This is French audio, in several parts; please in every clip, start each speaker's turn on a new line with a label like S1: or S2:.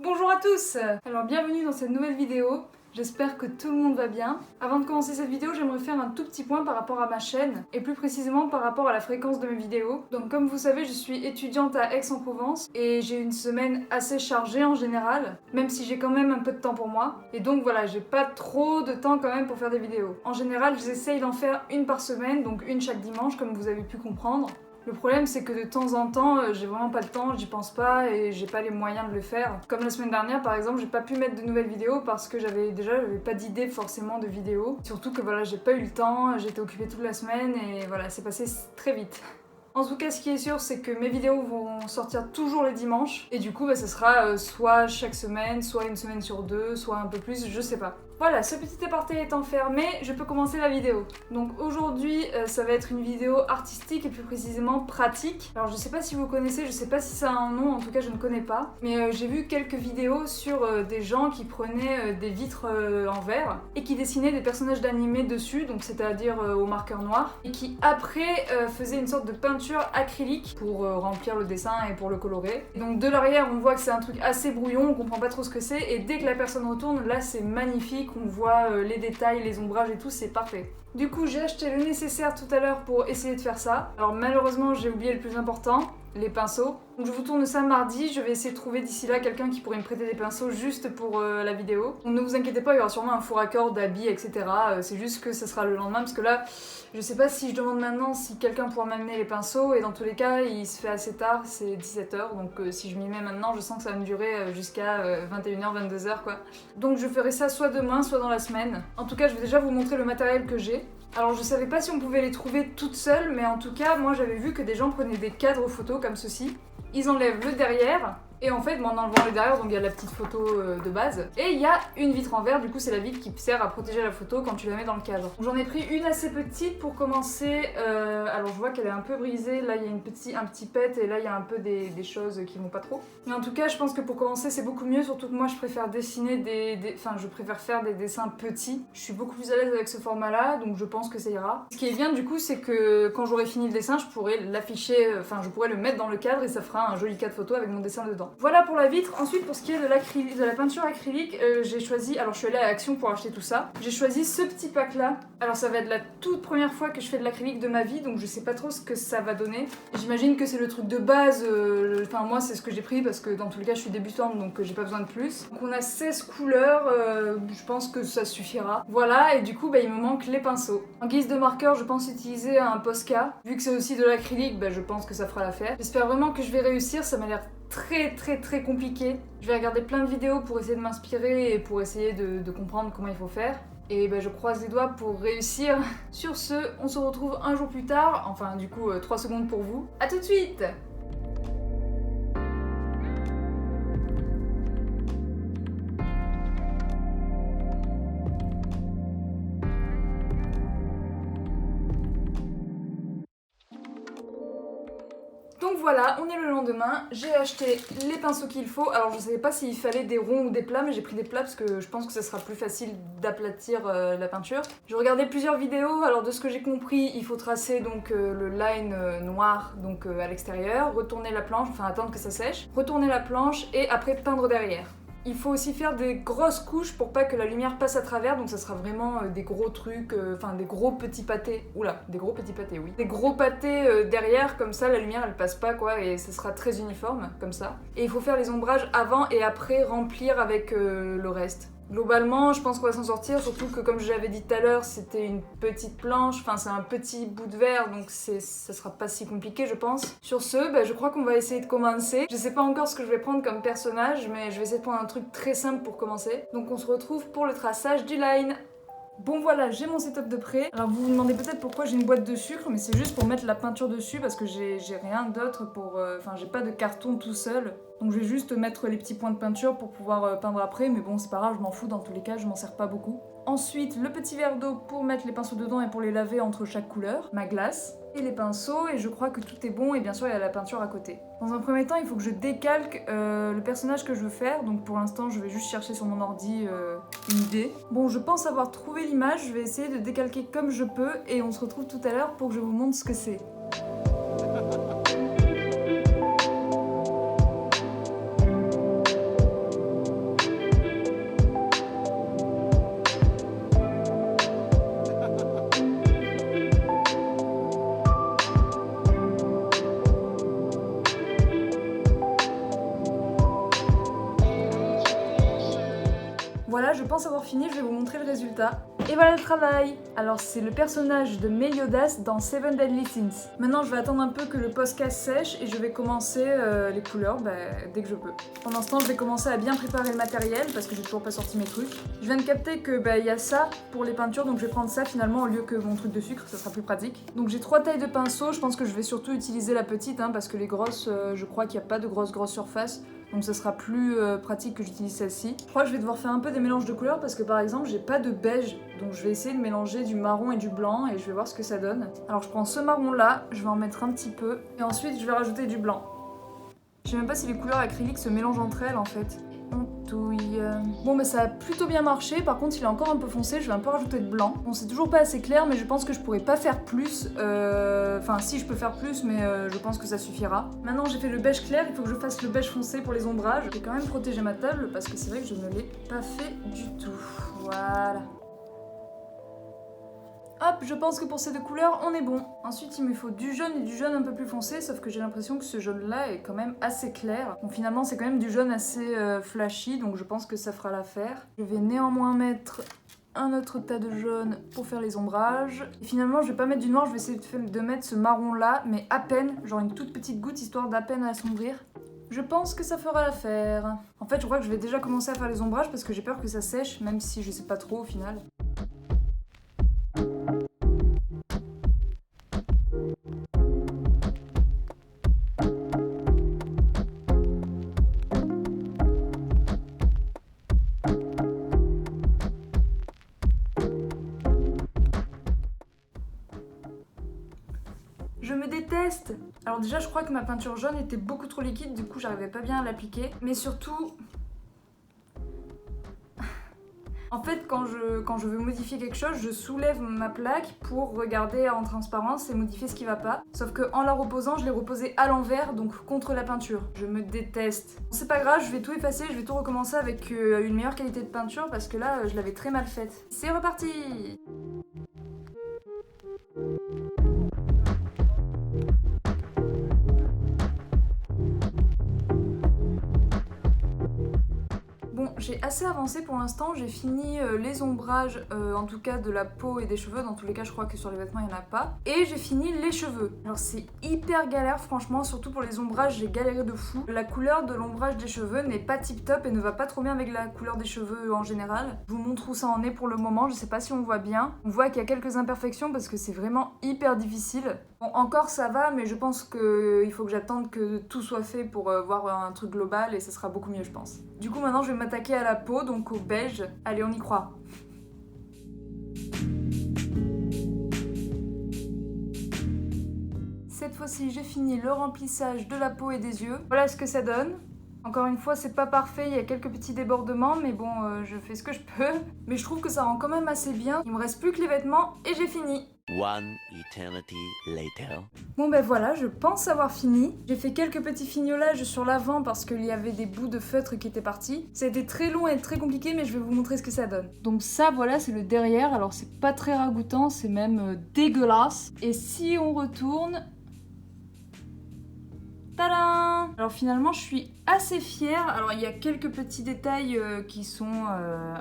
S1: Bonjour à tous! Alors bienvenue dans cette nouvelle vidéo, j'espère que tout le monde va bien. Avant de commencer cette vidéo, j'aimerais faire un tout petit point par rapport à ma chaîne, et plus précisément par rapport à la fréquence de mes vidéos. Donc comme vous savez, je suis étudiante à Aix-en-Provence, et j'ai une semaine assez chargée en général, même si j'ai quand même un peu de temps pour moi. Et donc voilà, j'ai pas trop de temps quand même pour faire des vidéos. En général, j'essaye d'en faire une par semaine, donc une chaque dimanche, comme vous avez pu comprendre. Le problème c'est que de temps en temps, j'ai vraiment pas le temps, j'y pense pas et j'ai pas les moyens de le faire. Comme la semaine dernière par exemple, j'ai pas pu mettre de nouvelles vidéos parce que j'avais pas d'idée forcément de vidéos. Surtout que voilà, j'ai pas eu le temps, j'étais occupée toute la semaine et voilà, c'est passé très vite. En tout cas, ce qui est sûr, c'est que mes vidéos vont sortir toujours les dimanches. Et du coup, ça sera soit chaque semaine, soit une semaine sur deux, soit un peu plus, je sais pas. Voilà, ce petit aparté étant fermé, je peux commencer la vidéo. Donc aujourd'hui, ça va être une vidéo artistique et plus précisément pratique. Alors je sais pas si vous connaissez, je sais pas si ça a un nom, en tout cas je ne connais pas. Mais j'ai vu quelques vidéos sur des gens qui prenaient des vitres en verre et qui dessinaient des personnages d'animé dessus, donc c'est-à-dire au marqueur noir, et qui après faisaient une sorte de peinture acrylique pour remplir le dessin et pour le colorer. Et donc de l'arrière, on voit que c'est un truc assez brouillon, on comprend pas trop ce que c'est, et dès que la personne retourne, là c'est magnifique. On voit les détails, les ombrages et tout, c'est parfait. Du coup, j'ai acheté le nécessaire tout à l'heure pour essayer de faire ça. Alors malheureusement, j'ai oublié le plus important, les pinceaux. Donc je vous tourne ça mardi, je vais essayer de trouver d'ici là quelqu'un qui pourrait me prêter des pinceaux juste pour la vidéo. Donc ne vous inquiétez pas, il y aura sûrement un four à cordes, d'habits, etc. C'est juste que ça sera le lendemain, parce que là, je sais pas si je demande maintenant si quelqu'un pourra m'amener les pinceaux, et dans tous les cas, il se fait assez tard, c'est 17h, donc si je m'y mets maintenant, je sens que ça va me durer jusqu'à 21h, 22h quoi. Donc je ferai ça soit demain, soit dans la semaine. En tout cas, je vais déjà vous montrer le matériel que j'ai. Alors je savais pas si on pouvait les trouver toutes seules, mais en tout cas, moi j'avais vu que des gens prenaient des cadres photos comme ceci. Ils enlèvent le derrière, et en fait, en enlevant le derrière, donc il y a la petite photo de base, et il y a une vitre en verre, du coup c'est la vitre qui sert à protéger la photo quand tu la mets dans le cadre. J'en ai pris une assez petite pour commencer, alors je vois qu'elle est un peu brisée, là il y a un petit pet, et là il y a un peu des choses qui vont pas trop. Mais en tout cas, je pense que pour commencer c'est beaucoup mieux, surtout que moi je préfère dessiner je préfère faire des dessins petits. Je suis beaucoup plus à l'aise avec ce format-là, donc je pense que ça ira. Ce qui est bien du coup, c'est que quand j'aurai fini le dessin, je pourrai l'afficher, je pourrais le mettre dans le cadre et ça fera un joli cadre photo avec mon dessin dedans. Voilà pour la vitre. Ensuite, pour ce qui est de la peinture acrylique, j'ai choisi, alors je suis allée à Action pour acheter tout ça, j'ai choisi ce petit pack là. Alors ça va être la toute première fois que je fais de l'acrylique de ma vie, donc je sais pas trop ce que ça va donner. J'imagine que c'est le truc de base, moi c'est ce que j'ai pris parce que dans tous les cas je suis débutante, donc j'ai pas besoin de plus. Donc on a 16 couleurs, je pense que ça suffira. Voilà, et du coup il me manque les pinceaux. En guise de marqueur, je pense utiliser un Posca. Vu que c'est aussi de l'acrylique, je pense que ça fera l'affaire. J'espère vraiment que je vais réussir, ça m'a l'air très compliqué. Je vais regarder plein de vidéos pour essayer de m'inspirer et pour essayer de comprendre comment il faut faire. Et je croise les doigts pour réussir. Sur ce, on se retrouve un jour plus tard. Enfin, du coup, 3 secondes pour vous. A tout de suite! Donc voilà, on est le lendemain, j'ai acheté les pinceaux qu'il faut. Alors je savais pas s'il fallait des ronds ou des plats, mais j'ai pris des plats parce que je pense que ça sera plus facile d'aplatir la peinture. Je regardais plusieurs vidéos, alors de ce que j'ai compris, il faut tracer donc le line noir donc à l'extérieur, retourner la planche, enfin attendre que ça sèche, retourner la planche et après peindre derrière. Il faut aussi faire des grosses couches pour pas que la lumière passe à travers, donc ça sera vraiment des gros trucs, des gros petits pâtés. Oula, des gros petits pâtés, oui. Des gros pâtés derrière, comme ça la lumière elle passe pas quoi, et ça sera très uniforme, comme ça. Et il faut faire les ombrages avant et après remplir avec le reste. Globalement, je pense qu'on va s'en sortir, surtout que comme je l'avais dit tout à l'heure, c'était une petite planche, c'est un petit bout de verre, donc ça sera pas si compliqué je pense. Sur ce, je crois qu'on va essayer de commencer. Je sais pas encore ce que je vais prendre comme personnage, mais je vais essayer de prendre un truc très simple pour commencer. Donc on se retrouve pour le traçage du line. Bon voilà, j'ai mon setup de prêt. Alors vous vous demandez peut-être pourquoi j'ai une boîte de sucre, mais c'est juste pour mettre la peinture dessus parce que j'ai rien d'autre pour... j'ai pas de carton tout seul. Donc je vais juste mettre les petits points de peinture pour pouvoir peindre après, mais bon c'est pas grave, je m'en fous dans tous les cas, je m'en sers pas beaucoup. Ensuite, le petit verre d'eau pour mettre les pinceaux dedans et pour les laver entre chaque couleur, ma glace, et les pinceaux, et je crois que tout est bon, et bien sûr il y a la peinture à côté. Dans un premier temps, il faut que je décalque le personnage que je veux faire, donc pour l'instant je vais juste chercher sur mon ordi une idée. Bon, je pense avoir trouvé l'image, je vais essayer de décalquer comme je peux, et on se retrouve tout à l'heure pour que je vous montre ce que c'est. voilà, je pense avoir fini, je vais vous montrer le résultat. Et voilà le travail. Alors c'est le personnage de Meliodas dans Seven Deadly Sins. Maintenant je vais attendre un peu que le podcast sèche et je vais commencer les couleurs dès que je peux. Pendant ce temps je vais commencer à bien préparer le matériel parce que j'ai toujours pas sorti mes trucs. Je viens de capter que y a ça pour les peintures, donc je vais prendre ça finalement au lieu que mon truc de sucre, ça sera plus pratique. Donc j'ai 3 tailles de pinceau, je pense que je vais surtout utiliser la petite parce que les grosses, je crois qu'il n'y a pas de grosses surfaces. Donc ça sera plus pratique que j'utilise celle-ci. Je crois que je vais devoir faire un peu des mélanges de couleurs parce que par exemple j'ai pas de beige. Donc je vais essayer de mélanger du marron et du blanc et je vais voir ce que ça donne. Alors je prends ce marron là, je vais en mettre un petit peu. Et ensuite je vais rajouter du blanc. Je sais même pas si les couleurs acryliques se mélangent entre elles en fait. On touille. Bon ça a plutôt bien marché, par contre il est encore un peu foncé, je vais un peu rajouter de blanc. Bon c'est toujours pas assez clair mais je pense que je pourrais pas faire plus. Enfin si je peux faire plus mais je pense que ça suffira. Maintenant j'ai fait le beige clair, il faut que je fasse le beige foncé pour les ombrages. Je vais quand même protéger ma table parce que c'est vrai que je ne l'ai pas fait du tout. Voilà. Hop, je pense que pour ces 2 couleurs, on est bon. Ensuite, il me faut du jaune et du jaune un peu plus foncé, sauf que j'ai l'impression que ce jaune-là est quand même assez clair. Bon, finalement, c'est quand même du jaune assez flashy, donc je pense que ça fera l'affaire. Je vais néanmoins mettre un autre tas de jaune pour faire les ombrages. Et finalement, je vais pas mettre du noir, je vais essayer de mettre ce marron-là, mais à peine, genre une toute petite goutte, histoire d'à peine assombrir. Je pense que ça fera l'affaire. En fait, je crois que je vais déjà commencer à faire les ombrages parce que j'ai peur que ça sèche, même si je sais pas trop au final. Je me déteste! Alors déjà je crois que ma peinture jaune était beaucoup trop liquide, du coup j'arrivais pas bien à l'appliquer. Mais surtout... En fait quand je veux modifier quelque chose, je soulève ma plaque pour regarder en transparence et modifier ce qui va pas. Sauf que en la reposant, je l'ai reposée à l'envers, donc contre la peinture. Je me déteste. Bon, c'est pas grave, je vais tout effacer, je vais tout recommencer avec une meilleure qualité de peinture parce que là je l'avais très mal faite. C'est reparti! Bon, j'ai assez avancé pour l'instant, j'ai fini les ombrages, en tout cas de la peau et des cheveux, dans tous les cas je crois que sur les vêtements il n'y en a pas. Et j'ai fini les cheveux. Alors c'est hyper galère franchement, surtout pour les ombrages j'ai galéré de fou. La couleur de l'ombrage des cheveux n'est pas tip top et ne va pas trop bien avec la couleur des cheveux en général. Je vous montre où ça en est pour le moment, je sais pas si on voit bien. On voit qu'il y a quelques imperfections parce que c'est vraiment hyper difficile. Bon, encore ça va, mais je pense qu'il faut que j'attende que tout soit fait pour voir un truc global et ça sera beaucoup mieux je pense. Du coup maintenant je vais m'attaquer à la peau, donc au beige. Allez, on y croit. Cette fois-ci j'ai fini le remplissage de la peau et des yeux. Voilà ce que ça donne. Encore une fois, c'est pas parfait, il y a quelques petits débordements, mais bon, je fais ce que je peux. Mais je trouve que ça rend quand même assez bien. Il me reste plus que les vêtements et j'ai fini.
S2: One eternity later.
S1: Bon voilà, je pense avoir fini. J'ai fait quelques petits fignolages sur l'avant parce qu'il y avait des bouts de feutre qui étaient partis. Ça a été très long et très compliqué, mais je vais vous montrer ce que ça donne. Donc ça, voilà, c'est le derrière. Alors c'est pas très ragoûtant, c'est même dégueulasse. Et si on retourne... Tadam! Alors finalement je suis assez fière. Alors il y a quelques petits détails qui sont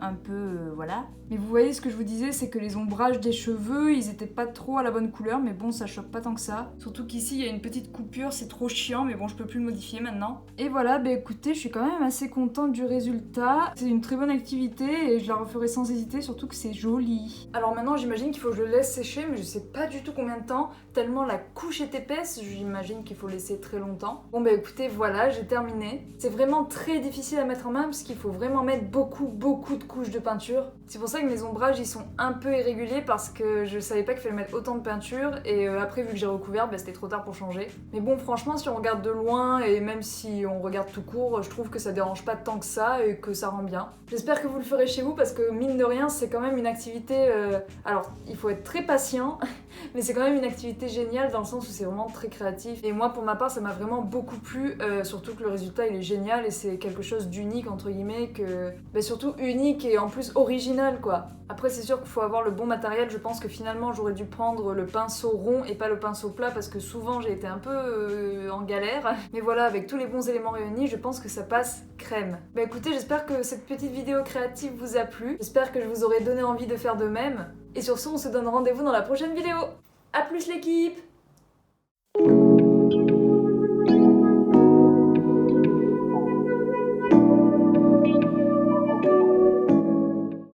S1: un peu voilà. Mais vous voyez ce que je vous disais, c'est que les ombrages des cheveux, ils étaient pas trop à la bonne couleur, mais bon ça choque pas tant que ça. Surtout qu'ici il y a une petite coupure, c'est trop chiant, mais bon je peux plus le modifier maintenant. Et voilà, écoutez, je suis quand même assez contente du résultat. C'est une très bonne activité et je la referai sans hésiter, surtout que c'est joli. Alors maintenant j'imagine qu'il faut que je le laisse sécher, mais je sais pas du tout combien de temps, tellement la couche est épaisse, j'imagine qu'il faut laisser très longtemps. Bon écoutez, voilà, j'ai terminé. C'est vraiment très difficile à mettre en main parce qu'il faut vraiment mettre beaucoup de couches de peinture. C'est pour ça que mes ombrages ils sont un peu irréguliers parce que je savais pas qu'il fallait mettre autant de peinture et après vu que j'ai recouvert, c'était trop tard pour changer. Mais bon franchement si on regarde de loin et même si on regarde tout court, je trouve que ça dérange pas tant que ça et que ça rend bien. J'espère que vous le ferez chez vous parce que mine de rien c'est quand même une activité... Alors il faut être très patient mais c'est quand même une activité été génial dans le sens où c'est vraiment très créatif. Et moi, pour ma part, ça m'a vraiment beaucoup plu, surtout que le résultat il est génial et c'est quelque chose d'unique entre guillemets, surtout unique et en plus original quoi. Après c'est sûr qu'il faut avoir le bon matériel, je pense que finalement j'aurais dû prendre le pinceau rond et pas le pinceau plat parce que souvent j'ai été un peu en galère. Mais voilà, avec tous les bons éléments réunis, je pense que ça passe crème. Bah écoutez, j'espère que cette petite vidéo créative vous a plu, j'espère que je vous aurai donné envie de faire de même. Et sur ce, on se donne rendez-vous dans la prochaine vidéo. A plus l'équipe!